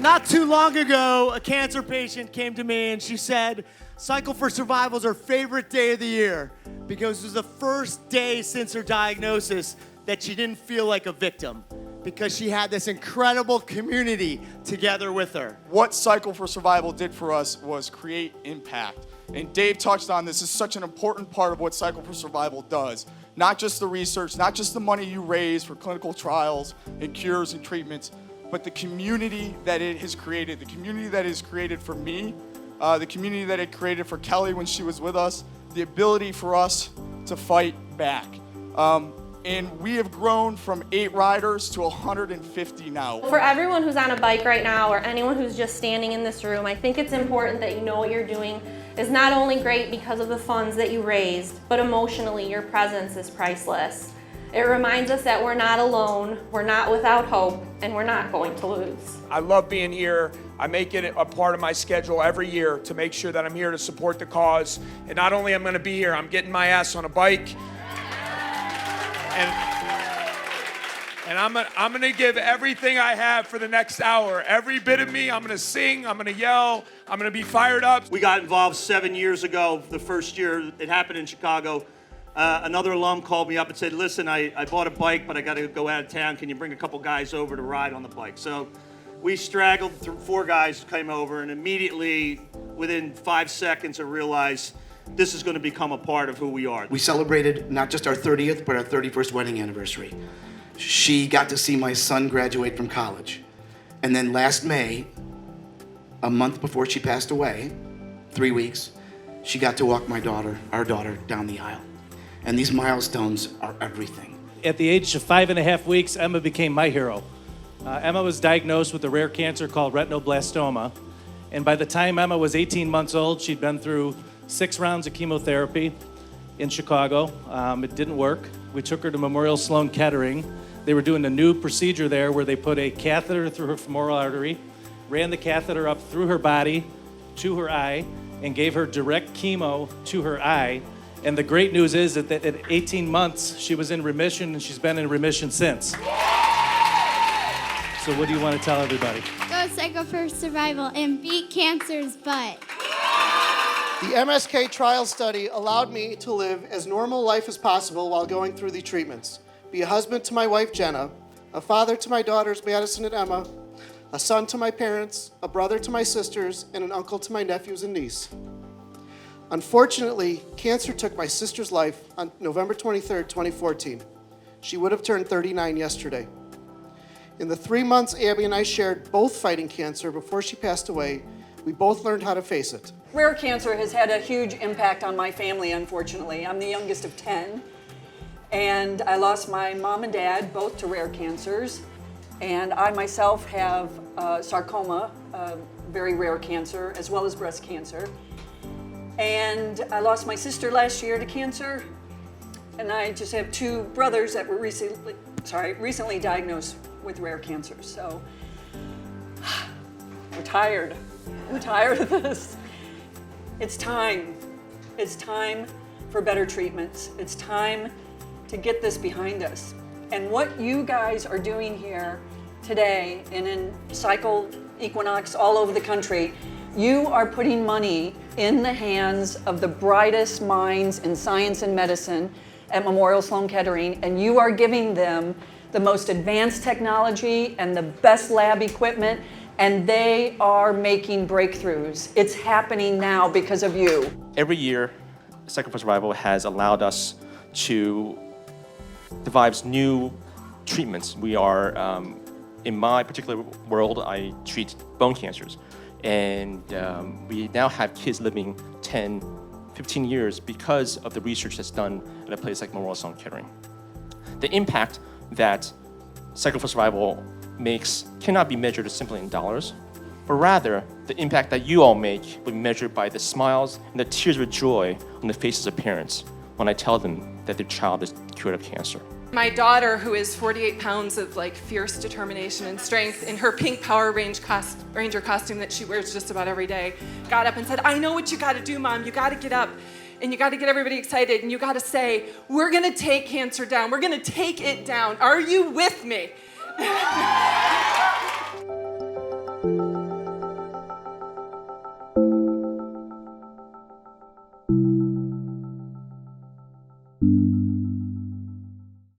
Not too long ago, a cancer patient came to me and she said, Cycle for Survival is her favorite day of the year because it was the first day since her diagnosis that she didn't feel like a victim because she had this incredible community together with her. What Cycle for Survival did for us was create impact. And Dave touched on this is such an important part of what Cycle for Survival does. Not just the research, not just the money you raise for clinical trials and cures and treatments, but the community that it has created, the community that it has created for me, the community that it created for Kelly when she was with us, the ability for us to fight back. And we have grown from 8 riders to 150 now. For everyone who's on a bike right now or anyone who's just standing in this room, I think it's important that you know what you're doing is not only great because of the funds that you raised, but emotionally your presence is priceless. It reminds us that we're not alone, we're not without hope, and we're not going to lose. I love being here. I make it a part of my schedule every year to make sure that I'm here to support the cause. And not only am I gonna be here, I'm getting my ass on a bike. And I'm gonna give everything I have for the next hour. Every bit of me, I'm gonna sing, I'm gonna yell, I'm gonna be fired up. We got involved 7 years ago, the first year it happened in Chicago. Another alum called me up and said, listen, I bought a bike, but I gotta go out of town. Can you bring a couple guys over to ride on the bike? So we straggled through, 4 guys came over, and immediately, within 5 seconds, I realized this is gonna become a part of who we are. We celebrated not just our 30th, but our 31st wedding anniversary. She got to see my son graduate from college. And then last May, a month before she passed away, 3 weeks, she got to walk our daughter down the aisle. And these milestones are everything. At the age of 5.5 weeks, Emma became my hero. Emma was diagnosed with a rare cancer called retinoblastoma. And by the time Emma was 18 months old, she'd been through 6 rounds of chemotherapy in Chicago. It didn't work. We took her to Memorial Sloan Kettering. They were doing a new procedure there where they put a catheter through her femoral artery, ran the catheter up through her body to her eye, and gave her direct chemo to her eye. And the great news is that at 18 months, she was in remission, and she's been in remission since. So what do you want to tell everybody? Go Cycle for Survival and beat cancer's butt. The MSK trial study allowed me to live as normal life as possible while going through the treatments. Be a husband to my wife, Jenna, a father to my daughters, Madison and Emma, a son to my parents, a brother to my sisters, and an uncle to my nephews and niece. Unfortunately, cancer took my sister's life on November 23rd, 2014. She would have turned 39 yesterday. In the 3 months Abby and I shared both fighting cancer before she passed away, we both learned how to face it. Rare cancer has had a huge impact on my family, unfortunately. I'm the youngest of 10, and I lost my mom and dad both to rare cancers, and I myself have sarcoma, very rare cancer, as well as breast cancer. And I lost my sister last year to cancer, and I just have 2 brothers that were recently diagnosed with rare cancer. So we're tired. I'm tired of this. It's time. It's time for better treatments. It's time to get this behind us. And what you guys are doing here today and in Cycle Equinox all over the country, you are putting money in the hands of the brightest minds in science and medicine at Memorial Sloan Kettering, and you are giving them the most advanced technology and the best lab equipment, and they are making breakthroughs. It's happening now because of you. Every year, Cycle for Survival has allowed us to devise new treatments. We are, in my particular world, I treat bone cancers. And we now have kids living 10, 15 years because of the research that's done at a place like Memorial Sloan Kettering. The impact that Cycle for Survival makes cannot be measured simply in dollars, but rather the impact that you all make will be measured by the smiles and the tears of joy on the faces of parents when I tell them that their child is cured of cancer. My daughter, who is 48 pounds of fierce determination and strength in her pink Power Ranger costume that she wears just about every day, got up and said, I know what you gotta do, Mom. You gotta get up and you gotta get everybody excited and you gotta say, we're gonna take cancer down. We're gonna take it down. Are you with me?